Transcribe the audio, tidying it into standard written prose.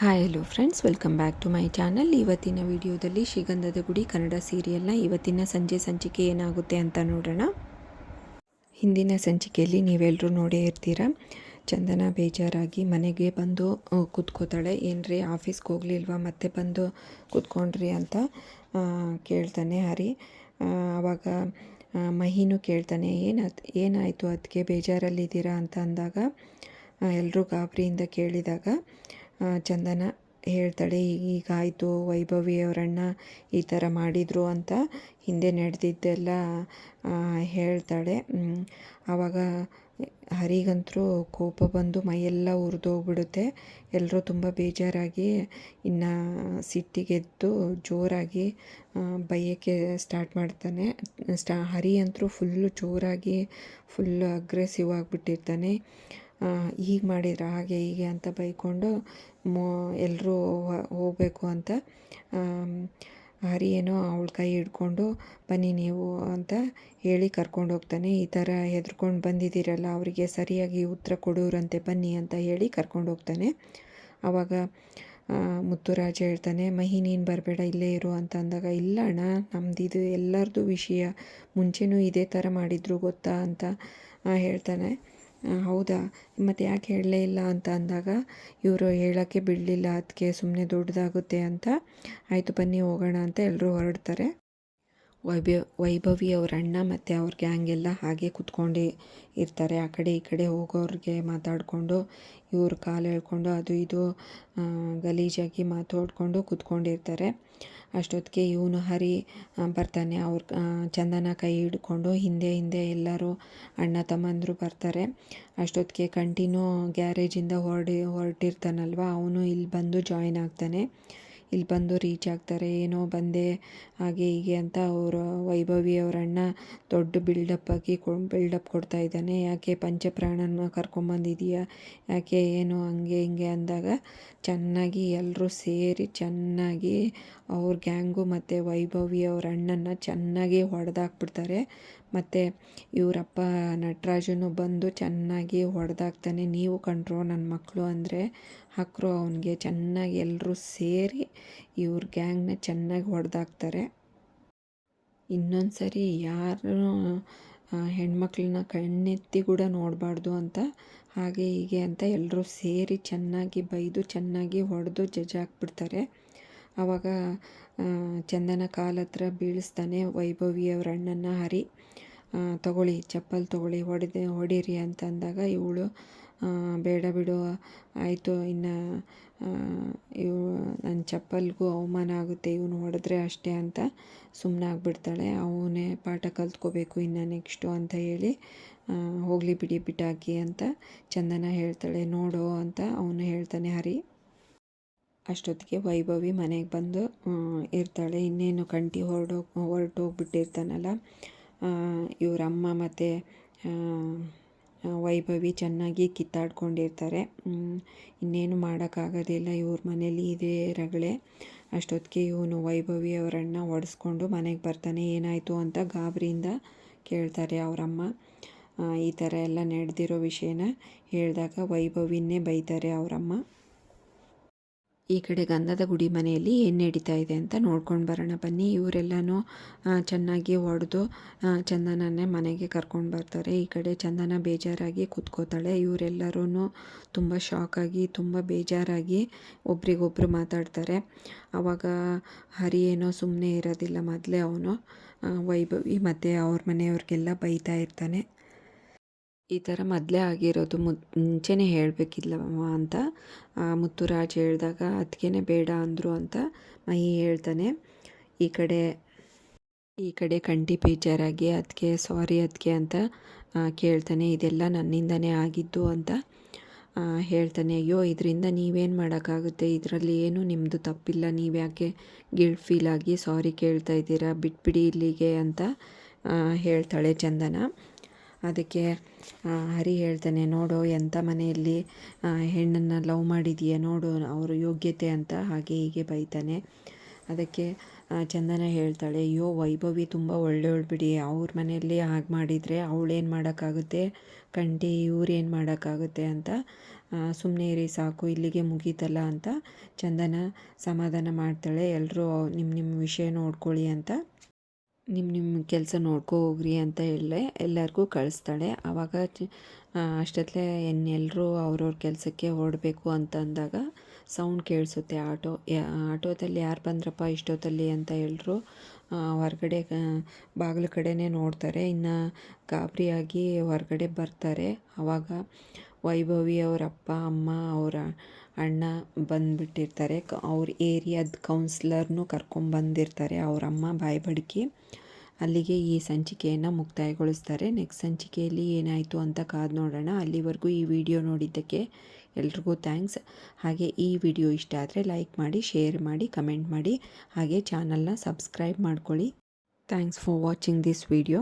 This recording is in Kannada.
Hi hello friends, welcome back to my channel. ಇವತ್ತಿನ ವಿಡಿಯೋದಲ್ಲಿ ಶ್ರೀಗಂಧದ ಗುಡಿ ಕನ್ನಡ ಸೀರಿಯಲ್ನ ಇವತ್ತಿನ ಸಂಜೆ ಸಂಚಿಕೆ ಏನಾಗುತ್ತೆ ಅಂತ ನೋಡೋಣ. ಹಿಂದಿನ ಸಂಚಿಕೆಯಲ್ಲಿ ನೀವೆಲ್ಲರೂ ನೋಡೇ ಇರ್ತೀರ. ಚಂದನ ಬೇಜಾರಾಗಿ ಮನೆಗೆ ಬಂದು ಕೂತ್ಕೋತಾಳೆ. ಏನ್ರಿ ಆಫೀಸ್ಗೆ ಹೋಗ್ಲಿಲ್ವಾ, ಮತ್ತೆ ಬಂದು ಕೂತ್ಕೊಂಡ್ರಿ ಅಂತ ಕೇಳ್ತಾನೆ ಹರಿ. ಆವಾಗ ಮಹಿನೂ ಕೇಳ್ತಾನೆ, ಏನಾಯಿತು ಅದಕ್ಕೆ ಬೇಜಾರಲ್ಲಿದ್ದೀರಾ ಅಂತ ಅಂದಾಗ ಎಲ್ಲರೂ ಗಾಬರಿಯಿಂದ ಕೇಳಿದಾಗ ಚಂದನ ಹೇಳ್ತಾಳೆ, ಈಗಾಯಿತು, ವೈಭವಿ ಅವರಣ್ಣ ಈ ಥರ ಮಾಡಿದರು ಅಂತ ಹಿಂದೆ ನಡೆದಿದ್ದೆಲ್ಲ ಹೇಳ್ತಾಳೆ. ಆವಾಗ ಹರಿಗಂತರೂ ಕೋಪ ಬಂದು ಮೈಯೆಲ್ಲ ಉರಿದೋಗ್ಬಿಡುತ್ತೆ. ಎಲ್ಲರೂ ತುಂಬ ಬೇಜಾರಾಗಿ ಇನ್ನು ಸಿಟ್ಟಿಗೆದ್ದು ಜೋರಾಗಿ ಬೈಯೋಕ್ಕೆ ಸ್ಟಾರ್ಟ್ ಮಾಡ್ತಾನೆ. ಹರಿ ಅಂತರೂ ಫುಲ್ಲು ಜೋರಾಗಿ ಫುಲ್ಲು ಅಗ್ರೆಸಿವ್ ಆಗಿಬಿಟ್ಟಿರ್ತಾನೆ. ಹೀಗೆ ಮಾಡಿದ್ರೆ ಹಾಗೆ ಹೀಗೆ ಅಂತ ಬೈಕೊಂಡು ಎಲ್ಲರೂ ಹೋಗಬೇಕು ಅಂತ ಹರಿ ಏನೋ ಅವಳ ಕೈ ಹಿಡ್ಕೊಂಡು ಬನ್ನಿ ನೀವು ಅಂತ ಹೇಳಿ ಕರ್ಕೊಂಡು ಹೋಗ್ತಾನೆ. ಈ ಥರ ಹೆದ್ರ್ಕೊಂಡು ಬಂದಿದ್ದೀರಲ್ಲ, ಅವರಿಗೆ ಸರಿಯಾಗಿ ಉತ್ತರ ಕೊಡೋರಂತೆ ಬನ್ನಿ ಅಂತ ಹೇಳಿ ಕರ್ಕೊಂಡು ಹೋಗ್ತಾನೆ. ಆವಾಗ ಮುತ್ತುರಾಜ ಹೇಳ್ತಾನೆ, ಮಹಿ ನೀನು ಬರಬೇಡ ಇಲ್ಲೇ ಇರು ಅಂತ ಅಂದಾಗ, ಇಲ್ಲ ಅಣ್ಣ, ನಮ್ಮದಿದು ಎಲ್ಲರದು ವಿಷಯ, ಮುಂಚೆನೂ ಇದೇ ಥರ ಮಾಡಿದ್ರು ಗೊತ್ತಾ ಅಂತ ಹೇಳ್ತಾನೆ. ಹೌದಾ, ಮತ್ತು ಯಾಕೆ ಹೇಳಲೇ ಇಲ್ಲ ಅಂತ ಅಂದಾಗ ಇವರು ಹೇಳೋಕ್ಕೆ ಬಿಡಲಿಲ್ಲ, ಅದಕ್ಕೆ ಸುಮ್ಮನೆ ದೊಡ್ಡದಾಗುತ್ತೆ ಅಂತ ಆಯಿತು ಬನ್ನಿ ಹೋಗೋಣ ಅಂತ ಎಲ್ಲರೂ ಹೊರಡ್ತಾರೆ. ವೈಭವಿ ಅವ್ರ ಅಣ್ಣ ಮತ್ತು ಅವ್ರ ಗ್ಯಾಂಗ್ ಎಲ್ಲ ಹಾಗೆ ಕುತ್ಕೊಂಡು ಇರ್ತಾರೆ. ಆ ಕಡೆ ಈ ಕಡೆ ಹೋಗೋರಿಗೆ ಮಾತಾಡಿಕೊಂಡು ಇವ್ರ ಕಾಲು ಎಳ್ಕೊಂಡು ಅದು ಇದು ಗಲೀಜಾಗಿ ಮಾತಾಡ್ಕೊಂಡು ಕುತ್ಕೊಂಡಿರ್ತಾರೆ. ಅಷ್ಟೊತ್ತಿಗೆ ಇವನು ಹರಿ ಬರ್ತಾನೆ. ಅವ್ರ ಚಂದನ ಕೈ ಹಿಡ್ಕೊಂಡು ಹಿಂದೆ ಹಿಂದೆ ಎಲ್ಲರೂ ಅಣ್ಣ ತಮ್ಮಂದರು ಬರ್ತಾರೆ. ಅಷ್ಟೊತ್ತಿಗೆ ಕಂಟಿನ್ಯೂ ಗ್ಯಾರೇಜಿಂದ ಹೊರಟಿರ್ತಾನಲ್ವ, ಅವನು ಇಲ್ಲಿ ಬಂದು ಜಾಯಿನ್ ಆಗ್ತಾನೆ. ಇಲ್ಲಿ ಬಂದು ರೀಚ್ ಆಗ್ತಾರೆ. ಏನೋ ಬಂದೆ ಹಾಗೆ ಹೀಗೆ ಅಂತ ಅವರು ವೈಭವಿ ಅವರ ಅಣ್ಣ ದೊಡ್ಡ ಬಿಲ್ಡಪ್ ಕೊಡ್ತಾ ಇದ್ದಾನೆ. ಯಾಕೆ ಪಂಚಪ್ರಾಣನ ಕರ್ಕೊಂಬಂದಿದೀಯಾ, ಯಾಕೆ ಏನು ಹಂಗೆ ಹಿಂಗೆ ಅಂದಾಗ ಚೆನ್ನಾಗಿ ಎಲ್ಲರೂ ಸೇರಿ ಚೆನ್ನಾಗಿ ಅವ್ರ ಗ್ಯಾಂಗು ಮತ್ತು ವೈಭವಿ ಅವ್ರ ಅಣ್ಣನ ಚೆನ್ನಾಗಿ ಹೊಡೆದಾಕ್ಬಿಡ್ತಾರೆ. ಮತ್ತು ಇವರಪ್ಪ ನಟರಾಜನು ಬಂದು ಚೆನ್ನಾಗಿ ಹೊಡೆದಾಕ್ತಾನೆ. ನೀವು ಕಂಡ್ರೋ ನನ್ನ ಮಕ್ಕಳು ಅಂದರೆ ಹಾಕ್ರು ಅವನಿಗೆ ಚೆನ್ನಾಗಿ ಎಲ್ಲರೂ ಸೇರಿ ಇವ್ರ ಗ್ಯಾಂಗ್ನ ಚೆನ್ನಾಗಿ ಹೊಡೆದಾಕ್ತಾರೆ. ಇನ್ನೊಂದು ಸರಿ ಯಾರು ಹೆಣ್ಮಕ್ಳನ್ನ ಕಣ್ಣೆತ್ತಿ ಕೂಡ ನೋಡಬಾರ್ದು ಅಂತ ಹಾಗೆ ಹೀಗೆ ಅಂತ ಎಲ್ಲರೂ ಸೇರಿ ಚೆನ್ನಾಗಿ ಬೈದು ಚೆನ್ನಾಗಿ ಹೊಡೆದು ಜಜ್ಜಾಕ್ಬಿಡ್ತಾರೆ. ಆವಾಗ ಚಂದನ ಕಾಲತ್ರ ಬೀಳಿಸ್ತಾನೆ ವೈಭವಿ ಅವ್ರ ಅಣ್ಣನ ಹರಿ. ತಗೊಳ್ಳಿ ಚಪ್ಪಲ್ ತೊಗೊಳ್ಳಿ, ಹೊಡೀರಿ ಅಂತ ಅಂದಾಗ ಇವಳು ಬೇಡ ಬಿಡು, ಆಯಿತು, ಇನ್ನು ನನ್ನ ಚಪ್ಪಲ್ಗೂ ಅವಮಾನ ಆಗುತ್ತೆ, ಇವನು ಹೊಡೆದ್ರೆ ಅಷ್ಟೇ ಅಂತ ಸುಮ್ಮನೆ ಆಗಿಬಿಡ್ತಾಳೆ. ಅವನೇ ಪಾಠ ಕಲ್ತ್ಕೋಬೇಕು ಇನ್ನು ನೆಕ್ಸ್ಟು ಅಂತ ಹೇಳಿ ಹೋಗಲಿ ಬಿಡಿ ಬಿಟ್ಟಾಕಿ ಅಂತ ಚಂದನ ಹೇಳ್ತಾಳೆ. ನೋಡು ಅಂತ ಅವನು ಹೇಳ್ತಾನೆ ಹರಿ. ಅಷ್ಟೊತ್ತಿಗೆ ವೈಭವಿ ಮನೆಗೆ ಬಂದು ಇರ್ತಾಳೆ. ಇನ್ನೇನು ಕಂಟಿ ಹೊರಟೋಗ್ಬಿಟ್ಟಿರ್ತಾನಲ್ಲ, ಇವರಮ್ಮ ಮತ್ತು ವೈಭವಿ ಚೆನ್ನಾಗಿ ಕಿತ್ತಾಡ್ಕೊಂಡಿರ್ತಾರೆ. ಇನ್ನೇನು ಮಾಡೋಕ್ಕಾಗೋದಿಲ್ಲ, ಇವ್ರ ಮನೇಲಿ ಇದೇ ರಗಳೆ. ಅಷ್ಟೊತ್ತಿಗೆ ಇವನು ವೈಭವಿ ಅವರನ್ನ ಹೊಡೆಸ್ಕೊಂಡು ಮನೆಗೆ ಬರ್ತಾನೆ. ಏನಾಯಿತು ಅಂತ ಗಾಬರಿಯಿಂದ ಕೇಳ್ತಾರೆ ಅವರಮ್ಮ. ಈ ಥರ ಎಲ್ಲ ನಡೆದಿರೋ ವಿಷಯನ ಹೇಳಿದಾಗ ವೈಭವಿನೇ ಬೈತಾರೆ ಅವರಮ್ಮ. ಈ ಕಡೆ ಗಂಧದ ಗುಡಿ ಮನೆಯಲ್ಲಿ ಏನು ನಡೀತಾ ಇದೆ ಅಂತ ನೋಡ್ಕೊಂಡು ಬರೋಣ ಬನ್ನಿ. ಇವರೆಲ್ಲನೂ ಚೆನ್ನಾಗಿ ಹೊಡೆದು ಚಂದನನ್ನೇ ಮನೆಗೆ ಕರ್ಕೊಂಡು ಬರ್ತಾರೆ. ಈ ಕಡೆ ಚಂದನ ಬೇಜಾರಾಗಿ ಕೂತ್ಕೋತಾಳೆ. ಇವರೆಲ್ಲರೂ ತುಂಬ ಶಾಕಾಗಿ ತುಂಬ ಬೇಜಾರಾಗಿ ಒಬ್ರಿಗೊಬ್ರು ಮಾತಾಡ್ತಾರೆ. ಆವಾಗ ಹರಿ ಏನೋ ಸುಮ್ಮನೆ ಇರೋದಿಲ್ಲ. ಮೊದಲೇ ಅವನು ವೈಭವಿ ಮತ್ತು ಅವ್ರ ಮನೆಯವ್ರಿಗೆಲ್ಲ ಬೈತಾ ಇರ್ತಾನೆ. ಈ ಥರ ಮೊದಲೇ ಆಗಿರೋದು, ಮುಂಚೆನೇ ಹೇಳಬೇಕಿಲ್ಲವ ಅಂತ ಮುತ್ತುರಾಜ್ ಹೇಳಿದಾಗ ಅದಕ್ಕೇ ಬೇಡ ಅಂದರು ಅಂತ ಮಹಿ ಹೇಳ್ತಾನೆ. ಈ ಕಡೆ ಕಂಟಿ ಬೇಜಾರಾಗಿ ಅದಕ್ಕೆ ಸಾರಿ ಅದಕ್ಕೆ ಅಂತ ಕೇಳ್ತಾನೆ. ಇದೆಲ್ಲ ನನ್ನಿಂದನೇ ಆಗಿದ್ದು ಅಂತ ಹೇಳ್ತಾನೆ. ಅಯ್ಯೋ, ಇದರಿಂದ ನೀವೇನು ಮಾಡೋಕ್ಕಾಗುತ್ತೆ, ಇದರಲ್ಲಿ ಏನು ನಿಮ್ಮದು ತಪ್ಪಿಲ್ಲ, ನೀವು ಯಾಕೆ ಗಿಲ್ಟ್ ಫೀಲ್ ಆಗಿ ಸಾರಿ ಕೇಳ್ತಾ ಇದ್ದೀರಾ, ಬಿಟ್ಬಿಡಿ ಇಲ್ಲಿಗೆ ಅಂತ ಹೇಳ್ತಾಳೆ ಚಂದನ. ಅದಕ್ಕೆ ಹರಿ ಹೇಳ್ತಾನೆ, ನೋಡು ಎಂಥ ಮನೆಯಲ್ಲಿ ಹೆಣ್ಣನ್ನು ಲವ್ ಮಾಡಿದೀಯ ನೋಡು, ಅವರು ಯೋಗ್ಯತೆ ಅಂತ ಹಾಗೆ ಹೀಗೆ ಬೈತಾನೆ. ಅದಕ್ಕೆ ಚಂದನ ಹೇಳ್ತಾಳೆ, ಅಯ್ಯೋ ವೈಭವಿ ತುಂಬ ಒಳ್ಳೆಯವಳು ಬಿಡಿ, ಅವ್ರ ಮನೆಯಲ್ಲಿ ಹಾಗೆ ಮಾಡಿದರೆ ಅವಳೇನು ಮಾಡೋಕ್ಕಾಗುತ್ತೆ, ಕಂಟಿ ಇವ್ರೇನು ಮಾಡೋಕ್ಕಾಗುತ್ತೆ ಅಂತ ಸುಮ್ಮನೆ ಇರಿ ಸಾಕು ಇಲ್ಲಿಗೆ ಮುಗೀತಲ್ಲ ಅಂತ ಚಂದನ ಸಮಾಧಾನ ಮಾಡ್ತಾಳೆ. ಎಲ್ಲರೂ ನಿಮ್ಮ ವಿಷಯ ನೋಡ್ಕೊಳ್ಳಿ ಅಂತ, ನಿಮ್ಮ ಕೆಲಸ ನೋಡ್ಕೊ ಹೋಗ್ರಿ ಅಂತ ಎಲ್ಲರಿಗೂ ಕಳಿಸ್ತಾಳೆ. ಆವಾಗ ಅಷ್ಟೊತ್ತಲೇ ಎಲ್ಲರೂ ಅವ್ರವ್ರ ಕೆಲಸಕ್ಕೆ ಹೊರಡಬೇಕು ಅಂತ ಅಂದಾಗ ಸೌಂಡ್ ಕೇಳಿಸುತ್ತೆ. ಆಟೋದಲ್ಲಿ ಯಾರು ಬಂದ್ರಪ್ಪ ಇಷ್ಟೊತ್ತಲ್ಲಿ ಅಂತ ಎಲ್ಲರೂ ಹೊರಗಡೆ ಬಾಗಿಲು ಕಡೆನೇ ನೋಡ್ತಾರೆ. ಇನ್ನು ಗಾಬರಿಯಾಗಿ ಹೊರಗಡೆ ಬರ್ತಾರೆ. ಆವಾಗ ವೈಭವಿ ಅವರ ಅಪ್ಪ ಅಮ್ಮ ಅವರ ಅಣ್ಣ ಬಂದುಬಿಟ್ಟಿರ್ತಾರೆ. ಅವ್ರ ಏರಿಯಾದ ಕೌನ್ಸ್ಲರ್ನೂ ಕರ್ಕೊಂಬಂದಿರ್ತಾರೆ. ಅವರಮ್ಮ ಬಾಯ್ಬಡ್ಕಿ. ಅಲ್ಲಿಗೆ ಈ ಸಂಚಿಕೆಯನ್ನು ಮುಕ್ತಾಯಗೊಳಿಸ್ತಾರೆ. ನೆಕ್ಸ್ಟ್ ಸಂಚಿಕೆಯಲ್ಲಿ ಏನಾಯಿತು ಅಂತ ಕಾದು ನೋಡೋಣ. ಅಲ್ಲಿವರೆಗೂ ಈ ವಿಡಿಯೋ ನೋಡಿದ್ದಕ್ಕೆ ಎಲ್ರಿಗೂ ಥ್ಯಾಂಕ್ಸ್. ಹಾಗೆ ಈ ವಿಡಿಯೋ ಇಷ್ಟ ಆದರೆ ಲೈಕ್ ಮಾಡಿ, ಶೇರ್ ಮಾಡಿ, ಕಮೆಂಟ್ ಮಾಡಿ, ಹಾಗೆ ಚಾನಲ್ನ ಸಬ್ಸ್ಕ್ರೈಬ್ ಮಾಡ್ಕೊಳ್ಳಿ. Thanks for watching this video.